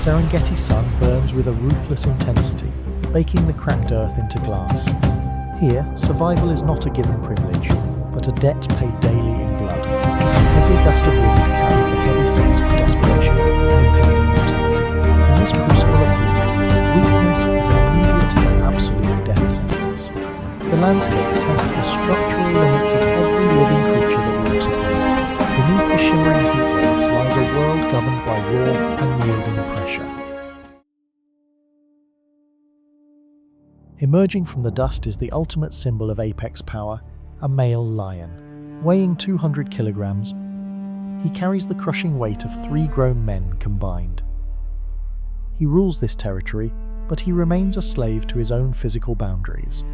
Serengeti sun burns with a ruthless intensity, baking the cracked earth into glass. Here, survival is not a given privilege, but a debt paid daily in blood. Every gust of wind carries the heavy scent of desperation and impending mortality. In this crucible of heat, weakness is an immediate and absolute death sentence. The landscape tests the structural limits of every living creature that walks upon it. Beneath the shimmering heat waves lies a world governed by raw, unyielding pressure. Emerging from the dust is the ultimate symbol of apex power, a male lion. Weighing 200 kilograms, he carries the crushing weight of 3 grown men combined. He rules this territory, but he remains a slave to his own physical boundaries.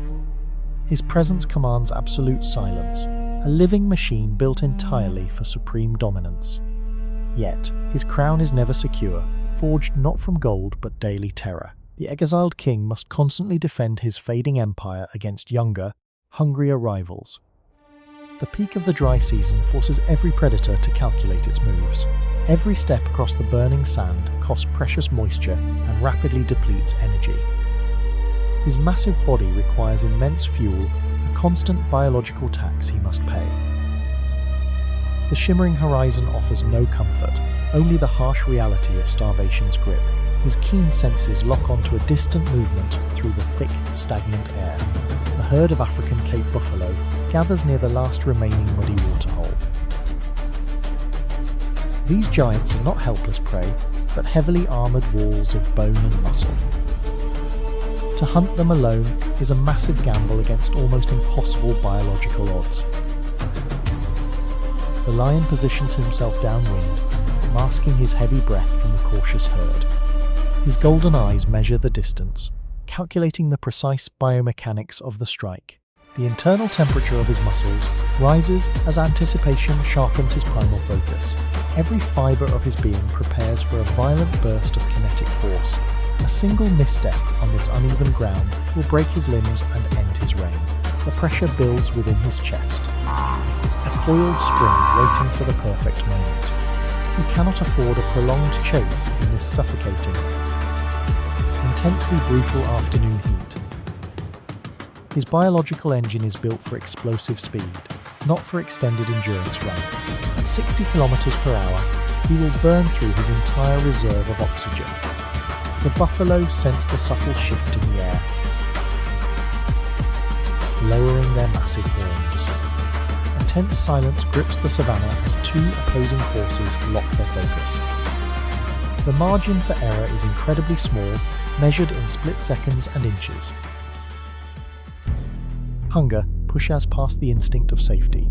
His presence commands absolute silence, a living machine built entirely for supreme dominance. Yet, his crown is never secure, forged not from gold but daily terror. The exiled king must constantly defend his fading empire against younger, hungrier rivals. The peak of the dry season forces every predator to calculate its moves. Every step across the burning sand costs precious moisture and rapidly depletes energy. His massive body requires immense fuel, a constant biological tax he must pay. The shimmering horizon offers no comfort, only the harsh reality of starvation's grip. His keen senses lock onto a distant movement through the thick, stagnant air. A herd of African Cape buffalo gathers near the last remaining muddy waterhole. These giants are not helpless prey, but heavily armoured walls of bone and muscle. To hunt them alone is a massive gamble against almost impossible biological odds. The lion positions himself downwind, masking his heavy breath from the cautious herd. His golden eyes measure the distance, calculating the precise biomechanics of the strike. The internal temperature of his muscles rises as anticipation sharpens his primal focus. Every fibre of his being prepares for a violent burst of kinetic force. A single misstep on this uneven ground will break his limbs and end his reign. The pressure builds within his chest, a coiled spring waiting for the perfect moment. He cannot afford a prolonged chase in this suffocating, intensely brutal afternoon heat. His biological engine is built for explosive speed, not for extended endurance run. At 60 kilometers per hour, he will burn through his entire reserve of oxygen. The buffalo sense the subtle shift in the air, lowering their massive horns. A tense silence grips the savanna as 2 opposing forces lock their focus. The margin for error is incredibly small, measured in split seconds and inches. Hunger pushes past the instinct of safety,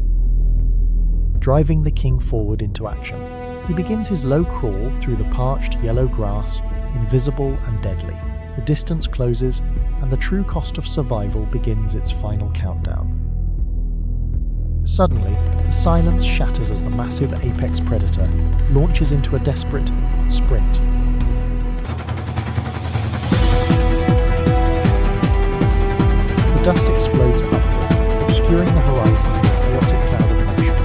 driving the king forward into action. He begins his low crawl through the parched yellow grass, invisible and deadly. The distance closes, and the true cost of survival begins its final countdown. Suddenly, the silence shatters as the massive apex predator launches into a desperate sprint. The dust explodes upward, obscuring the horizon in a chaotic cloud of motion.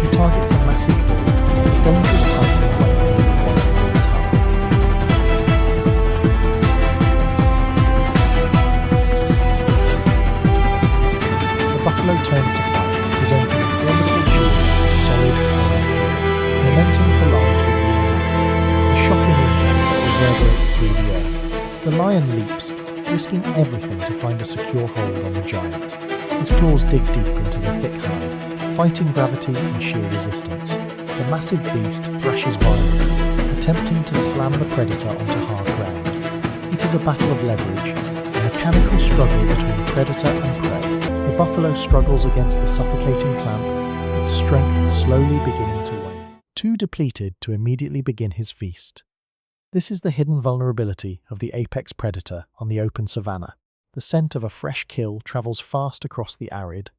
He targets a massive bull, a dangerous titan weighing nearly 1 full ton. The buffalo turns to fight, presenting a formidable shield of solid carved. Momentum collides with the mass, a shocking impact that reverberates through the earth. The lion leaps, risking everything to find a secure hold on the giant. His claws dig deep into the thick hide, fighting gravity and sheer resistance. The massive beast thrashes violently, attempting to slam the predator onto hard ground. It is a battle of leverage, a mechanical struggle between predator and prey. The buffalo struggles against the suffocating clamp, its strength slowly beginning to wane. Too depleted to immediately begin his feast. This is the hidden vulnerability of the apex predator on the open savanna. The scent of a fresh kill travels fast across the arid,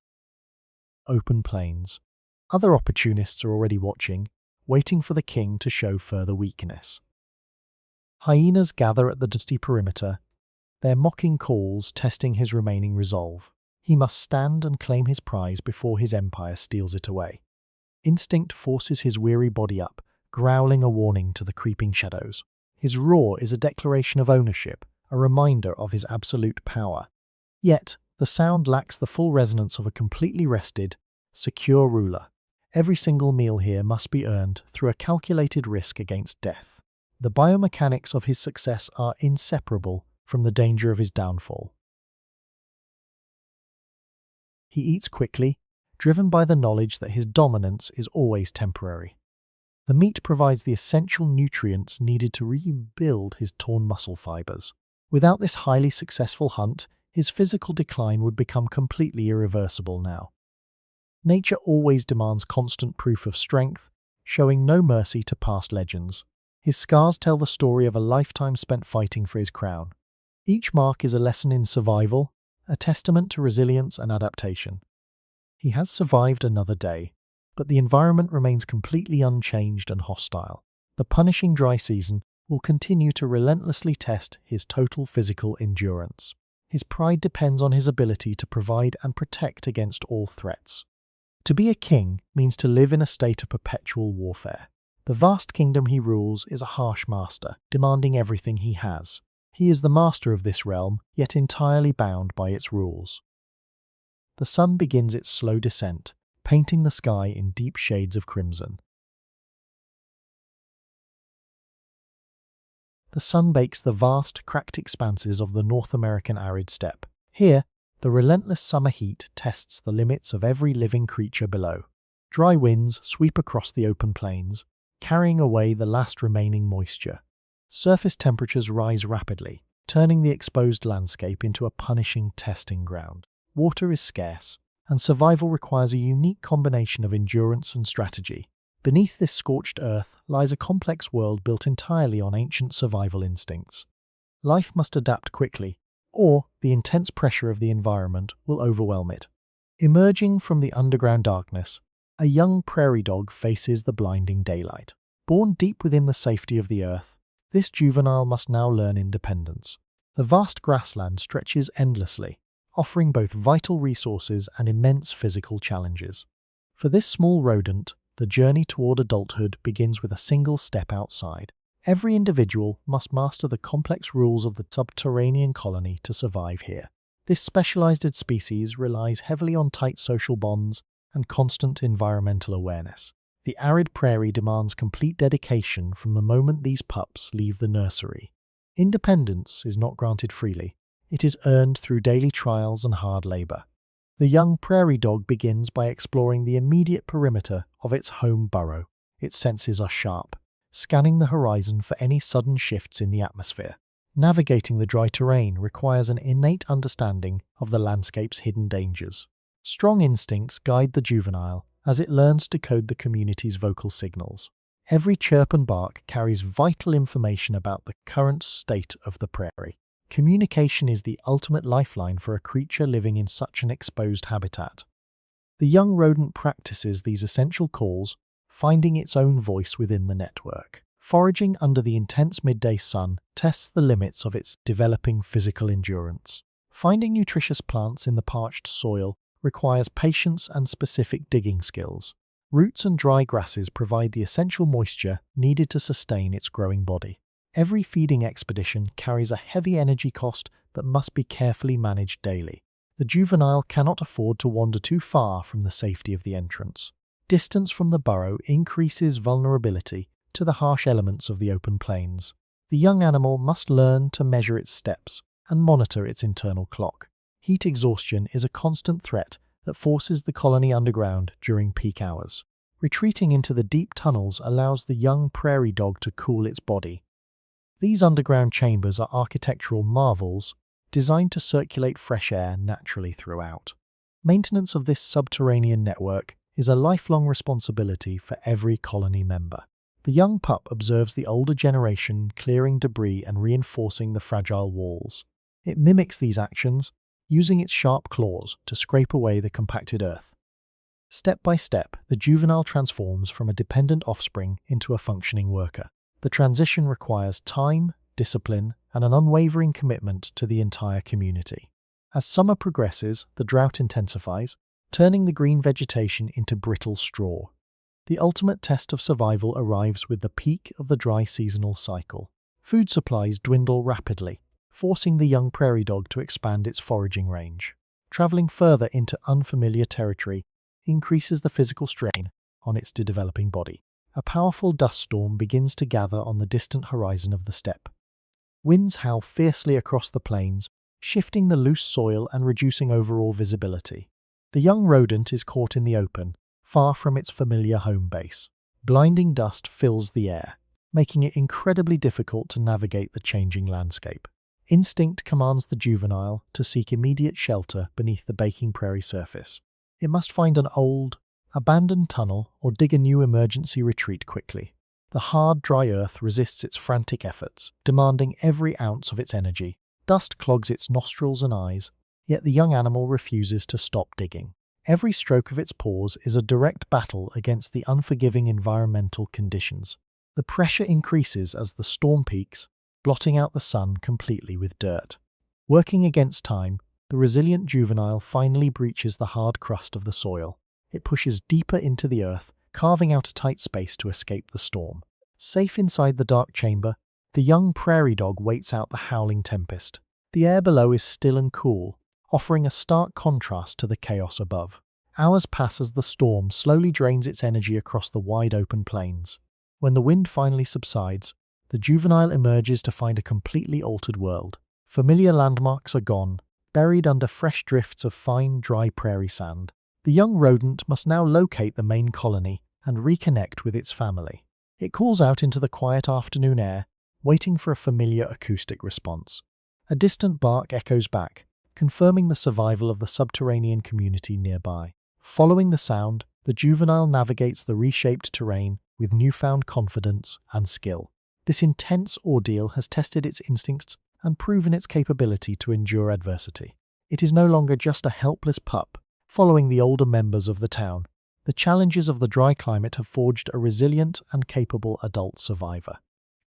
open plains. Other opportunists are already watching, waiting for the king to show further weakness. Hyenas gather at the dusty perimeter, their mocking calls testing his remaining resolve. He must stand and claim his prize before his empire steals it away. Instinct forces his weary body up, growling a warning to the creeping shadows. His roar is a declaration of ownership, a reminder of his absolute power. Yet, the sound lacks the full resonance of a completely rested, secure ruler. Every single meal here must be earned through a calculated risk against death. The biomechanics of his success are inseparable from the danger of his downfall. He eats quickly, driven by the knowledge that his dominance is always temporary. The meat provides the essential nutrients needed to rebuild his torn muscle fibers. Without this highly successful hunt, his physical decline would become completely irreversible now. Nature always demands constant proof of strength, showing no mercy to past legends. His scars tell the story of a lifetime spent fighting for his crown. Each mark is a lesson in survival, a testament to resilience and adaptation. He has survived another day, but the environment remains completely unchanged and hostile. The punishing dry season will continue to relentlessly test his total physical endurance. His pride depends on his ability to provide and protect against all threats. To be a king means to live in a state of perpetual warfare. The vast kingdom he rules is a harsh master, demanding everything he has. He is the master of this realm, yet entirely bound by its rules. The sun begins its slow descent, painting the sky in deep shades of crimson. The sun bakes the vast, cracked expanses of the North American arid steppe. Here, the relentless summer heat tests the limits of every living creature below. Dry winds sweep across the open plains, carrying away the last remaining moisture. Surface temperatures rise rapidly, turning the exposed landscape into a punishing testing ground. Water is scarce, and survival requires a unique combination of endurance and strategy. Beneath this scorched earth lies a complex world built entirely on ancient survival instincts. Life must adapt quickly, or the intense pressure of the environment will overwhelm it. Emerging from the underground darkness, a young prairie dog faces the blinding daylight. Born deep within the safety of the earth, this juvenile must now learn independence. The vast grassland stretches endlessly, offering both vital resources and immense physical challenges. For this small rodent, the journey toward adulthood begins with a single step outside. Every individual must master the complex rules of the subterranean colony to survive here. This specialized species relies heavily on tight social bonds and constant environmental awareness. The arid prairie demands complete dedication from the moment these pups leave the nursery. Independence is not granted freely. It is earned through daily trials and hard labor. The young prairie dog begins by exploring the immediate perimeter of its home burrow. Its senses are sharp, scanning the horizon for any sudden shifts in the atmosphere. Navigating the dry terrain requires an innate understanding of the landscape's hidden dangers. Strong instincts guide the juvenile as it learns to code the community's vocal signals. Every chirp and bark carries vital information about the current state of the prairie. Communication is the ultimate lifeline for a creature living in such an exposed habitat. The young rodent practices these essential calls, finding its own voice within the network. Foraging under the intense midday sun tests the limits of its developing physical endurance. Finding nutritious plants in the parched soil requires patience and specific digging skills. Roots and dry grasses provide the essential moisture needed to sustain its growing body. Every feeding expedition carries a heavy energy cost that must be carefully managed daily. The juvenile cannot afford to wander too far from the safety of the entrance. Distance from the burrow increases vulnerability to the harsh elements of the open plains. The young animal must learn to measure its steps and monitor its internal clock. Heat exhaustion is a constant threat that forces the colony underground during peak hours. Retreating into the deep tunnels allows the young prairie dog to cool its body. These underground chambers are architectural marvels designed to circulate fresh air naturally throughout. Maintenance of this subterranean network is a lifelong responsibility for every colony member. The young pup observes the older generation clearing debris and reinforcing the fragile walls. It mimics these actions, using its sharp claws to scrape away the compacted earth. Step by step, the juvenile transforms from a dependent offspring into a functioning worker. The transition requires time, discipline, and an unwavering commitment to the entire community. As summer progresses, the drought intensifies, turning the green vegetation into brittle straw. The ultimate test of survival arrives with the peak of the dry seasonal cycle. Food supplies dwindle rapidly, forcing the young prairie dog to expand its foraging range. Traveling further into unfamiliar territory increases the physical strain on its developing body. A powerful dust storm begins to gather on the distant horizon of the steppe. Winds howl fiercely across the plains, shifting the loose soil and reducing overall visibility. The young rodent is caught in the open, far from its familiar home base. Blinding dust fills the air, making it incredibly difficult to navigate the changing landscape. Instinct commands the juvenile to seek immediate shelter beneath the baking prairie surface. It must find an old, abandoned tunnel or dig a new emergency retreat quickly. The hard, dry earth resists its frantic efforts, demanding every ounce of its energy. Dust clogs its nostrils and eyes, yet the young animal refuses to stop digging. Every stroke of its paws is a direct battle against the unforgiving environmental conditions. The pressure increases as the storm peaks, blotting out the sun completely with dirt. Working against time, the resilient juvenile finally breaches the hard crust of the soil. It pushes deeper into the earth, carving out a tight space to escape the storm. Safe inside the dark chamber, the young prairie dog waits out the howling tempest. The air below is still and cool, offering a stark contrast to the chaos above. Hours pass as the storm slowly drains its energy across the wide open plains. When the wind finally subsides, the juvenile emerges to find a completely altered world. Familiar landmarks are gone, buried under fresh drifts of fine, dry prairie sand. The young rodent must now locate the main colony and reconnect with its family. It calls out into the quiet afternoon air, waiting for a familiar acoustic response. A distant bark echoes back, confirming the survival of the subterranean community nearby. Following the sound, the juvenile navigates the reshaped terrain with newfound confidence and skill. This intense ordeal has tested its instincts and proven its capability to endure adversity. It is no longer just a helpless pup, following the older members of the town. The challenges of the dry climate have forged a resilient and capable adult survivor.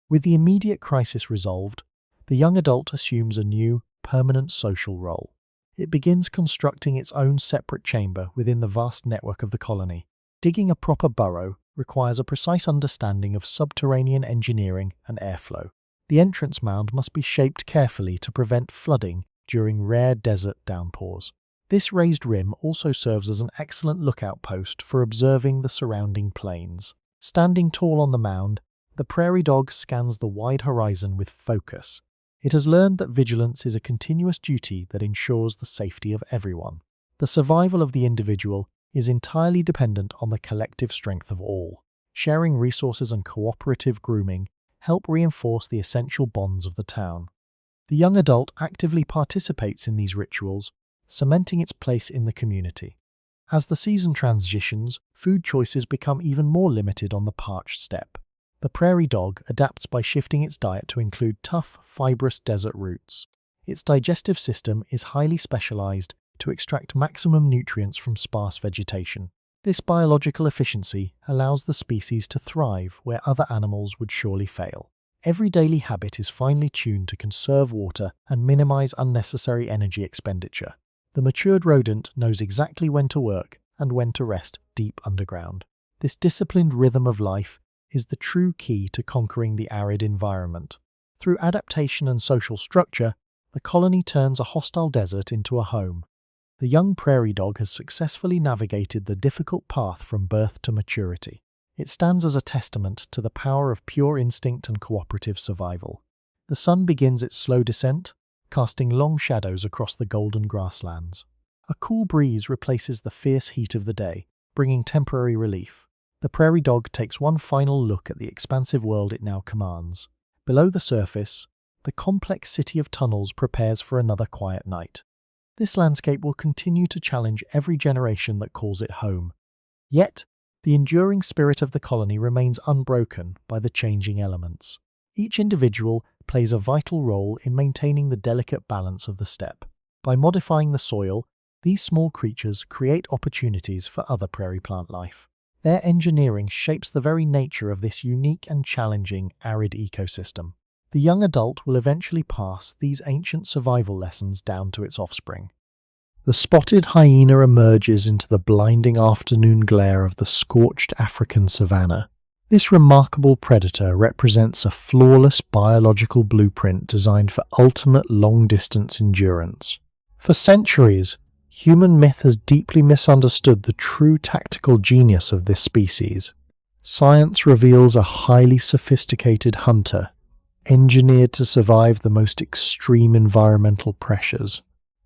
With the immediate crisis resolved, the young adult assumes a new, permanent social role. It begins constructing its own separate chamber within the vast network of the colony. Digging a proper burrow requires a precise understanding of subterranean engineering and airflow. The entrance mound must be shaped carefully to prevent flooding during rare desert downpours. This raised rim also serves as an excellent lookout post for observing the surrounding plains. Standing tall on the mound, the prairie dog scans the wide horizon with focus. It has learned that vigilance is a continuous duty that ensures the safety of everyone. The survival of the individual is entirely dependent on the collective strength of all. Sharing resources and cooperative grooming help reinforce the essential bonds of the town. The young adult actively participates in these rituals, cementing its place in the community. As the season transitions, food choices become even more limited on the parched steppe. The prairie dog adapts by shifting its diet to include tough, fibrous desert roots. Its digestive system is highly specialized to extract maximum nutrients from sparse vegetation. This biological efficiency allows the species to thrive where other animals would surely fail. Every daily habit is finely tuned to conserve water and minimize unnecessary energy expenditure. The matured rodent knows exactly when to work and when to rest deep underground. This disciplined rhythm of life is the true key to conquering the arid environment. Through adaptation and social structure, the colony turns a hostile desert into a home. The young prairie dog has successfully navigated the difficult path from birth to maturity. It stands as a testament to the power of pure instinct and cooperative survival. The sun begins its slow descent, casting long shadows across the golden grasslands. A cool breeze replaces the fierce heat of the day, bringing temporary relief. The prairie dog takes one final look at the expansive world it now commands. Below the surface, the complex city of tunnels prepares for another quiet night. This landscape will continue to challenge every generation that calls it home. Yet, the enduring spirit of the colony remains unbroken by the changing elements. Each individual plays a vital role in maintaining the delicate balance of the steppe. By modifying the soil, these small creatures create opportunities for other prairie plant life. Their engineering shapes the very nature of this unique and challenging arid ecosystem. The young adult will eventually pass these ancient survival lessons down to its offspring. The spotted hyena emerges into the blinding afternoon glare of the scorched African savanna. This remarkable predator represents a flawless biological blueprint designed for ultimate long-distance endurance. For centuries, human myth has deeply misunderstood the true tactical genius of this species. Science reveals a highly sophisticated hunter, engineered to survive the most extreme environmental pressures.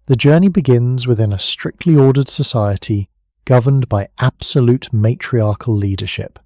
The journey begins within a strictly ordered society governed by absolute matriarchal leadership.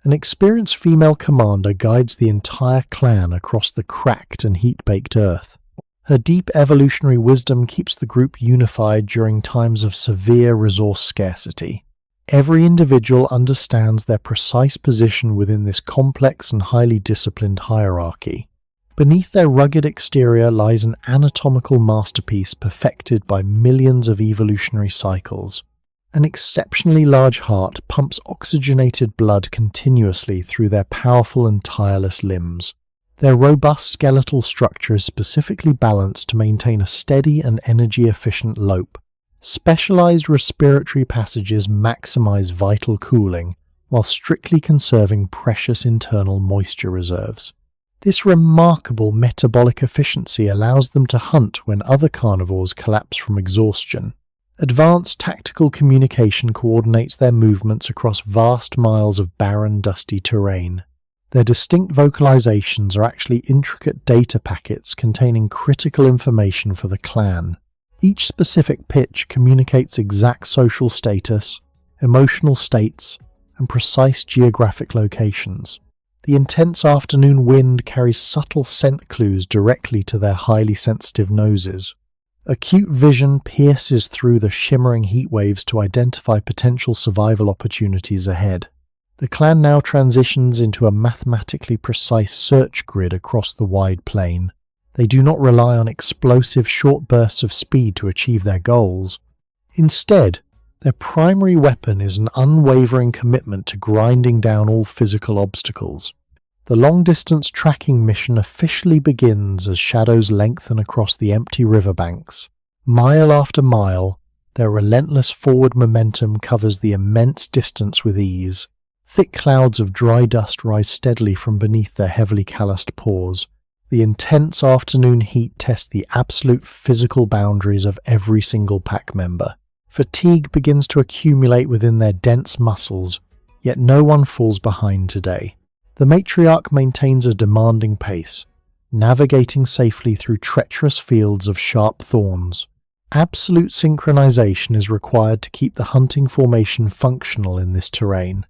An experienced female commander guides the entire clan across the cracked and heat-baked earth. Her deep evolutionary wisdom keeps the group unified during times of severe resource scarcity. Every individual understands their precise position within this complex and highly disciplined hierarchy. Beneath their rugged exterior lies an anatomical masterpiece perfected by millions of evolutionary cycles. An exceptionally large heart pumps oxygenated blood continuously through their powerful and tireless limbs. Their robust skeletal structure is specifically balanced to maintain a steady and energy-efficient lope. Specialized respiratory passages maximize vital cooling, while strictly conserving precious internal moisture reserves. This remarkable metabolic efficiency allows them to hunt when other carnivores collapse from exhaustion. Advanced tactical communication coordinates their movements across vast miles of barren, dusty terrain. Their distinct vocalizations are actually intricate data packets containing critical information for the clan. Each specific pitch communicates exact social status, emotional states, and precise geographic locations. The intense afternoon wind carries subtle scent clues directly to their highly sensitive noses. Acute vision pierces through the shimmering heat waves to identify potential survival opportunities ahead. The clan now transitions into a mathematically precise search grid across the wide plain. They do not rely on explosive short bursts of speed to achieve their goals. Instead, their primary weapon is an unwavering commitment to grinding down all physical obstacles. The long-distance tracking mission officially begins as shadows lengthen across the empty riverbanks. Mile after mile, their relentless forward momentum covers the immense distance with ease. Thick clouds of dry dust rise steadily from beneath their heavily calloused paws. The intense afternoon heat tests the absolute physical boundaries of every single pack member. Fatigue begins to accumulate within their dense muscles, yet no one falls behind today. The matriarch maintains a demanding pace, navigating safely through treacherous fields of sharp thorns. Absolute synchronization is required to keep the hunting formation functional in this terrain.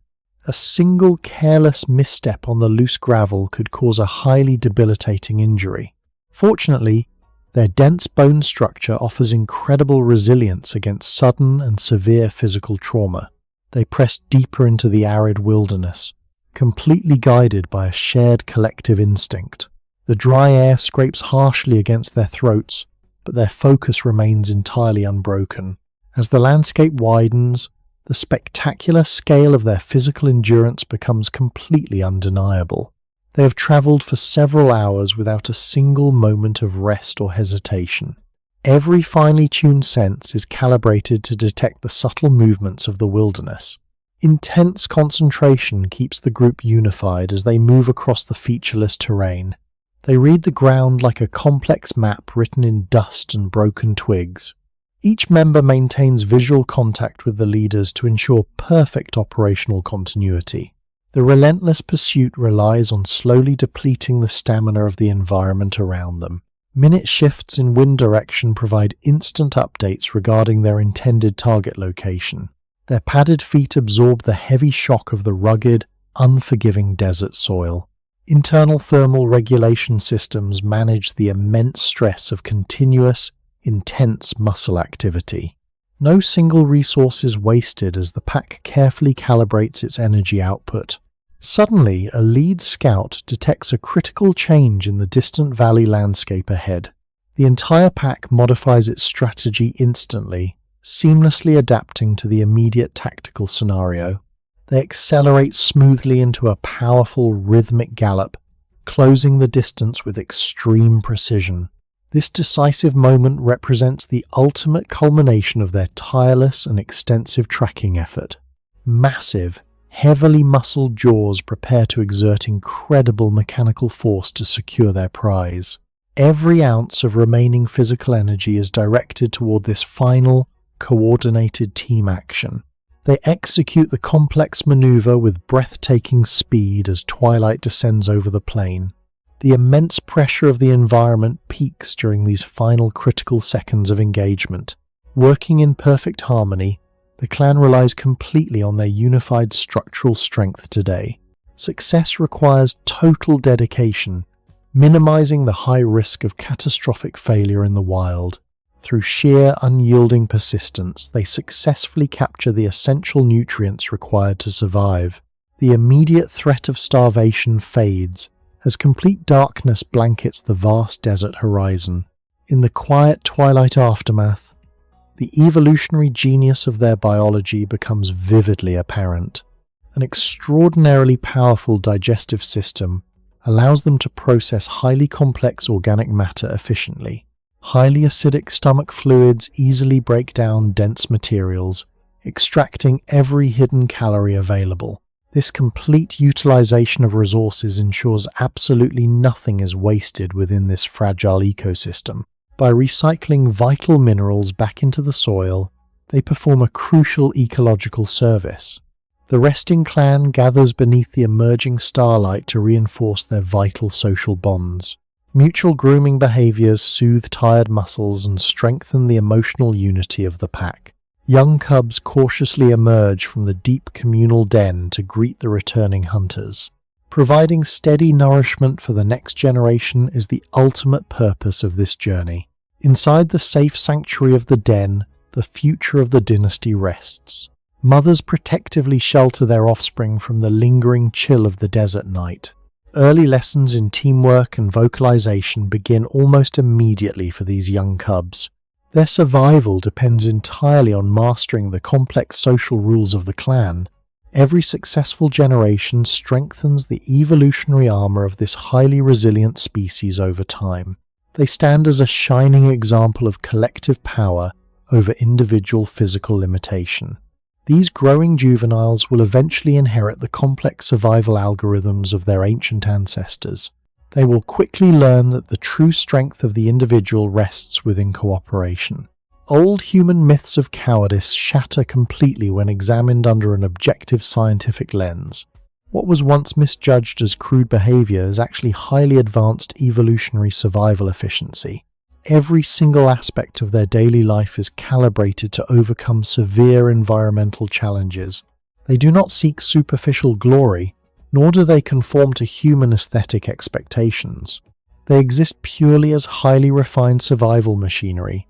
A single careless misstep on the loose gravel could cause a highly debilitating injury. Fortunately, their dense bone structure offers incredible resilience against sudden and severe physical trauma. They press deeper into the arid wilderness, completely guided by a shared collective instinct. The dry air scrapes harshly against their throats, but their focus remains entirely unbroken. As the landscape widens, the spectacular scale of their physical endurance becomes completely undeniable. They have travelled for several hours without a single moment of rest or hesitation. Every finely tuned sense is calibrated to detect the subtle movements of the wilderness. Intense concentration keeps the group unified as they move across the featureless terrain. They read the ground like a complex map written in dust and broken twigs. Each member maintains visual contact with the leaders to ensure perfect operational continuity. The relentless pursuit relies on slowly depleting the stamina of the environment around them. Minute shifts in wind direction provide instant updates regarding their intended target location. Their padded feet absorb the heavy shock of the rugged, unforgiving desert soil. Internal thermal regulation systems manage the immense stress of continuous, intense muscle activity. No single resource is wasted as the pack carefully calibrates its energy output. Suddenly, a lead scout detects a critical change in the distant valley landscape ahead. The entire pack modifies its strategy instantly, seamlessly adapting to the immediate tactical scenario. They accelerate smoothly into a powerful rhythmic gallop, closing the distance with extreme precision. This decisive moment represents the ultimate culmination of their tireless and extensive tracking effort. Massive, heavily muscled jaws prepare to exert incredible mechanical force to secure their prize. Every ounce of remaining physical energy is directed toward this final, coordinated team action. They execute the complex maneuver with breathtaking speed as twilight descends over the plain. The immense pressure of the environment peaks during these final critical seconds of engagement. Working in perfect harmony, the clan relies completely on their unified structural strength today. Success requires total dedication, minimizing the high risk of catastrophic failure in the wild. Through sheer unyielding persistence, they successfully capture the essential nutrients required to survive. The immediate threat of starvation fades as complete darkness blankets the vast desert horizon. In the quiet twilight aftermath, the evolutionary genius of their biology becomes vividly apparent. An extraordinarily powerful digestive system allows them to process highly complex organic matter efficiently. Highly acidic stomach fluids easily break down dense materials, extracting every hidden calorie available. This complete utilization of resources ensures absolutely nothing is wasted within this fragile ecosystem. By recycling vital minerals back into the soil, they perform a crucial ecological service. The resting clan gathers beneath the emerging starlight to reinforce their vital social bonds. Mutual grooming behaviors soothe tired muscles and strengthen the emotional unity of the pack. Young cubs cautiously emerge from the deep communal den to greet the returning hunters. Providing steady nourishment for the next generation is the ultimate purpose of this journey. Inside the safe sanctuary of the den, the future of the dynasty rests. Mothers protectively shelter their offspring from the lingering chill of the desert night. Early lessons in teamwork and vocalization begin almost immediately for these young cubs. Their survival depends entirely on mastering the complex social rules of the clan. Every successful generation strengthens the evolutionary armor of this highly resilient species over time. They stand as a shining example of collective power over individual physical limitation. These growing juveniles will eventually inherit the complex survival algorithms of their ancient ancestors. They will quickly learn that the true strength of the individual rests within cooperation. Old human myths of cowardice shatter completely when examined under an objective scientific lens. What was once misjudged as crude behavior is actually highly advanced evolutionary survival efficiency. Every single aspect of their daily life is calibrated to overcome severe environmental challenges. They do not seek superficial glory, nor do they conform to human aesthetic expectations. They exist purely as highly refined survival machinery,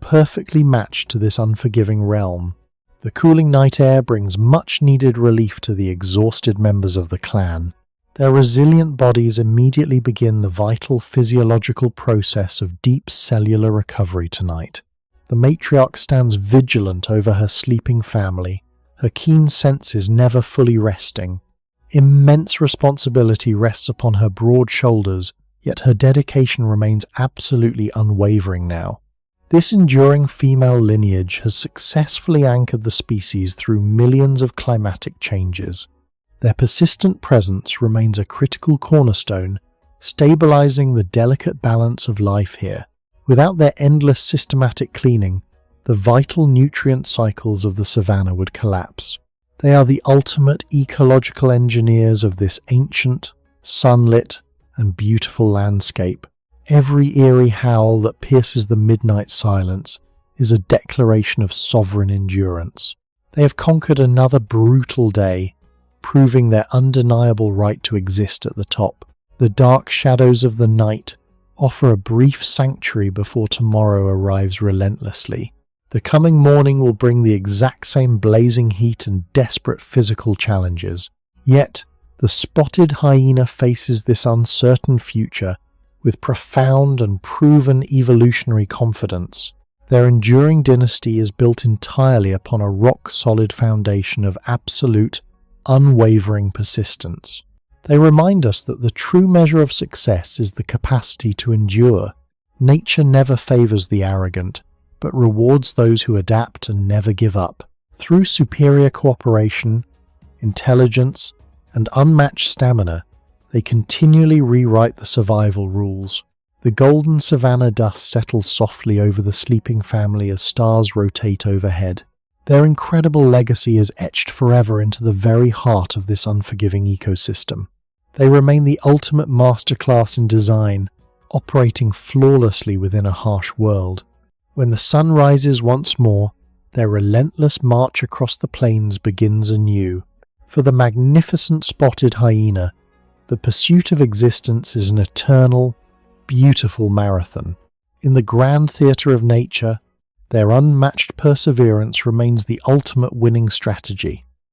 perfectly matched to this unforgiving realm. The cooling night air brings much-needed relief to the exhausted members of the clan. Their resilient bodies immediately begin the vital physiological process of deep cellular recovery tonight. The matriarch stands vigilant over her sleeping family, her keen senses never fully resting. Immense responsibility rests upon her broad shoulders, yet her dedication remains absolutely unwavering now. This enduring female lineage has successfully anchored the species through millions of climatic changes. Their persistent presence remains a critical cornerstone, stabilizing the delicate balance of life here. Without their endless systematic cleaning, the vital nutrient cycles of the savanna would collapse. They are the ultimate ecological engineers of this ancient, sunlit, and beautiful landscape. Every eerie howl that pierces the midnight silence is a declaration of sovereign endurance. They have conquered another brutal day, proving their undeniable right to exist at the top. The dark shadows of the night offer a brief sanctuary before tomorrow arrives relentlessly. The coming morning will bring the exact same blazing heat and desperate physical challenges. Yet, the spotted hyena faces this uncertain future with profound and proven evolutionary confidence. Their enduring dynasty is built entirely upon a rock-solid foundation of absolute, unwavering persistence. They remind us that the true measure of success is the capacity to endure, Nature never favors the arrogant, but rewards those who adapt and never give up. Through superior cooperation, intelligence, and unmatched stamina, they continually rewrite the survival rules. The golden savanna dust settles softly over the sleeping family as stars rotate overhead. Their incredible legacy is etched forever into the very heart of this unforgiving ecosystem. They remain the ultimate masterclass in design, operating flawlessly within a harsh world. When the sun rises once more, their relentless march across the plains begins anew. For the magnificent spotted hyena, the pursuit of existence is an eternal, beautiful marathon. In the grand theatre of nature, their unmatched perseverance remains the ultimate winning strategy.